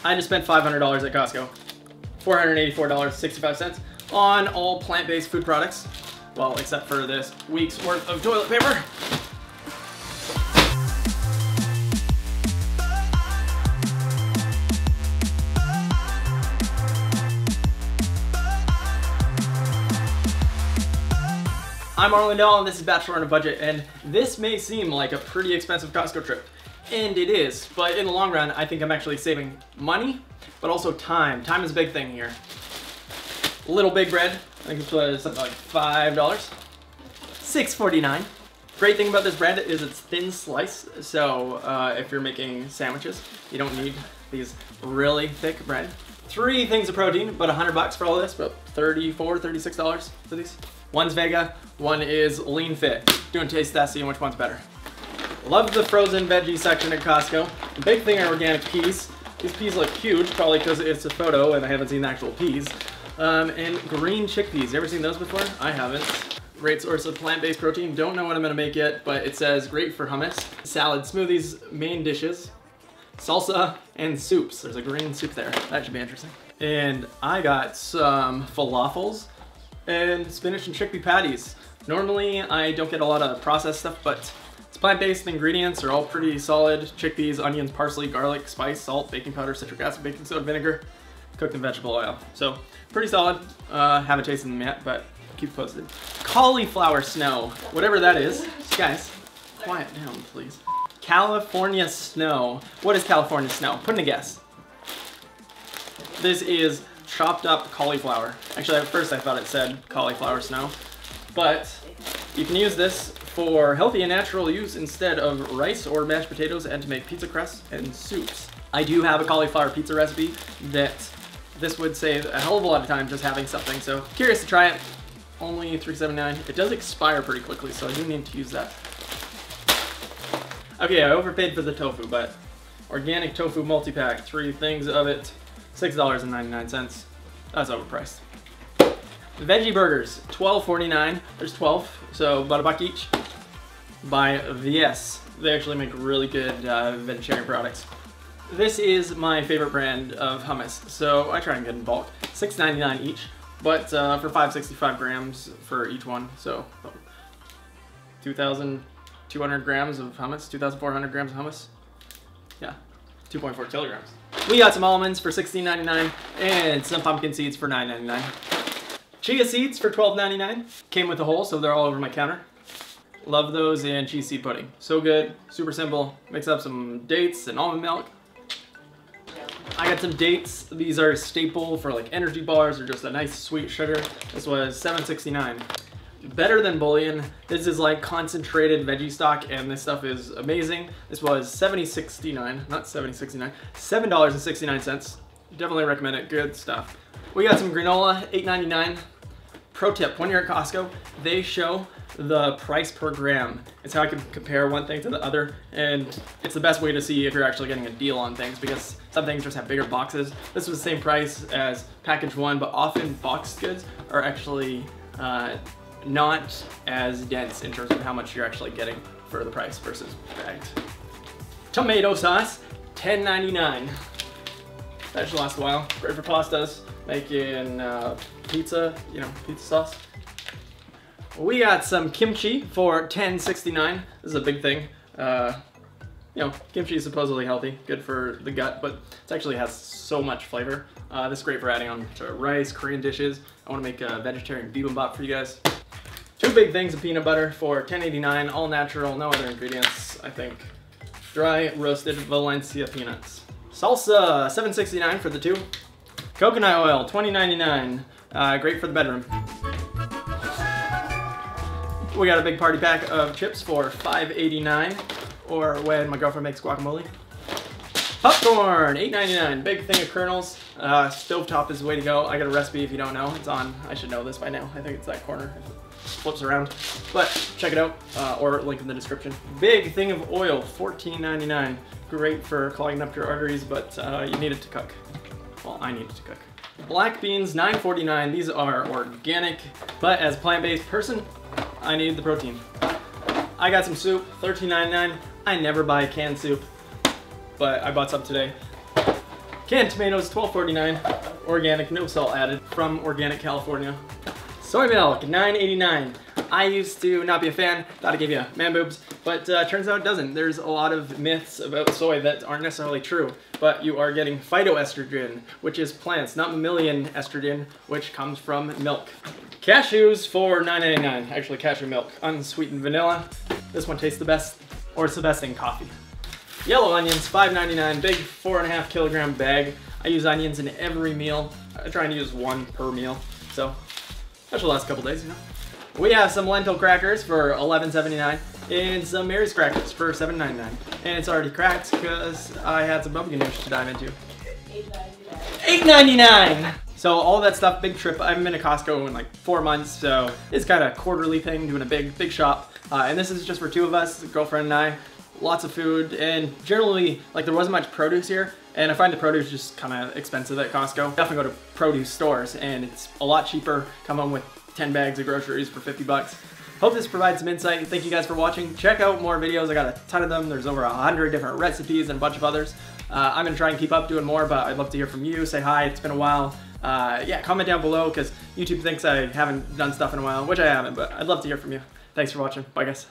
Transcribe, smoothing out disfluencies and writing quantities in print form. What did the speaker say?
I just spent $500 at Costco. $484.65 on all plant-based food products. Well, except for this week's worth of toilet paper. I'm Marlon and this is Bachelor on a Budget, and this may seem like a pretty expensive Costco trip, and it is, but in the long run, I think I'm actually saving money, but also time. Time is a big thing here. Little Big Bread, I think it was something like $5. $6.49. Great thing about this bread is it's thin slice, so if you're making sandwiches, you don't need these really thick bread. 3 things of protein, about $100 for all this, about $34, $36 for these. One's Vega, one is Lean Fit. Doing taste tests, seeing which one's better. Love the frozen veggie section at Costco. The big thing are organic peas. These peas look huge, probably because it's a photo and I haven't seen the actual peas. And green chickpeas. You ever seen those before? I haven't. Great source of plant-based protein. Don't know what I'm gonna make yet, but it says great for hummus, salad, smoothies, main dishes, salsa, and soups. There's a green soup there. That should be interesting. And I got some falafels and spinach and chickpea patties. Normally, I don't get a lot of processed stuff, but it's plant-based. Ingredients are all pretty solid. Chickpeas, onions, parsley, garlic, spice, salt, baking powder, citric acid, baking soda, vinegar, cooked in vegetable oil. So, pretty solid. Haven't tasted them yet, but keep posted. Cauliflower snow, whatever that is. Guys, quiet down, please. California snow. What is California snow? Put in a guess. This is chopped up cauliflower. Actually, at first I thought it said cauliflower snow, but you can use this for healthy and natural use instead of rice or mashed potatoes and to make pizza crusts and soups. I do have a cauliflower pizza recipe that this would save a hell of a lot of time just having something, so curious to try it. Only $3.79. It does expire pretty quickly, so I do need to use that. Okay, I overpaid for the tofu, but organic tofu multi-pack, 3 things of it, $6.99. That's overpriced. Veggie burgers, $12.49. There's 12, so about $1 each. By VS. They actually make really good vegetarian products. This is my favorite brand of hummus, so I try and get in bulk. $6.99 each, but for 565 grams for each one, so 2,200 grams of hummus, 2,400 grams of hummus. Yeah, 2.4 kilograms. We got some almonds for $16.99 and some pumpkin seeds for $9.99. Chia seeds for $12.99. Came with a hole, so they're all over my counter. Love those in cheese seed pudding. So good, super simple. Mix up some dates and almond milk. I got some dates. These are a staple for like energy bars or just a nice sweet sugar. This was $7.69. Better than bullion. This is like concentrated veggie stock, and this stuff is amazing. This was $7.69, not $7.69, $7.69. Definitely recommend it, good stuff. We got some granola, $8.99. Pro tip, when you're at Costco, they show the price per gram. It's how I can compare one thing to the other, and it's the best way to see if you're actually getting a deal on things, because some things just have bigger boxes. This was the same price as package 1, but often boxed goods are actually not as dense in terms of how much you're actually getting for the price versus bagged. Tomato sauce, $10.99. That should last a while. Great for pastas, making pizza, you know, pizza sauce. We got some kimchi for $10.69. This is a big thing. You know, kimchi is supposedly healthy, good for the gut, but it actually has so much flavor. This is great for adding on to rice, Korean dishes. I want to make a vegetarian bibimbap for you guys. 2 big things of peanut butter for $10.89, all natural, no other ingredients, I think. Dry roasted Valencia peanuts. Salsa, $7.69 for the 2. Coconut oil, $20.99. Great for the bedroom. We got a big party pack of chips for $5.89, or when my girlfriend makes guacamole. Popcorn, $8.99. Big thing of kernels. Stovetop is the way to go. I got a recipe if you don't know. It's on, I should know this by now. I think it's that corner. Flips around, but check it out, or link in the description. Big thing of oil, $14.99. Great for clogging up your arteries, but you need it to cook. Well, I need it to cook. Black beans, $9.49. These are organic, but as a plant-based person, I need the protein. I got some soup, $13.99. I never buy canned soup, but I bought some today. Canned tomatoes, $12.49. Organic, no salt added, from Organic California. Soy milk, $9.89. I used to not be a fan, thought it gave you man boobs, but turns out it doesn't. There's a lot of myths about soy that aren't necessarily true, but you are getting phytoestrogen, which is plants, not mammalian estrogen, which comes from milk. Cashews for $9.99. Actually, cashew milk, unsweetened vanilla. This one tastes the best, or it's the best in coffee. Yellow onions, $5.99, big 4.5 kilogram bag. I use onions in every meal. I try and use one per meal, so that should last a couple days, you know. We have some lentil crackers for $11.79 and some Mary's crackers for $7.99. And it's already cracked because I had some pumpkin mush to dive into. $8.99! So all that stuff, big trip. I haven't been to Costco in like 4 months, so it's kind of a quarterly thing, doing a big shop. And this is just for 2 of us, the girlfriend and I. Lots of food, and generally, like, there wasn't much produce here, and I find the produce just kind of expensive at Costco. Definitely go to produce stores, and it's a lot cheaper. Come home with 10 bags of groceries for 50 bucks. Hope this provides some insight. Thank you guys for watching. Check out more videos. I got a ton of them. There's over 100 different recipes and a bunch of others. I'm gonna try and keep up doing more, but I'd love to hear from you. Say hi, it's been a while. Yeah, comment down below, because YouTube thinks I haven't done stuff in a while, which I haven't, but I'd love to hear from you. Thanks for watching. Bye, guys.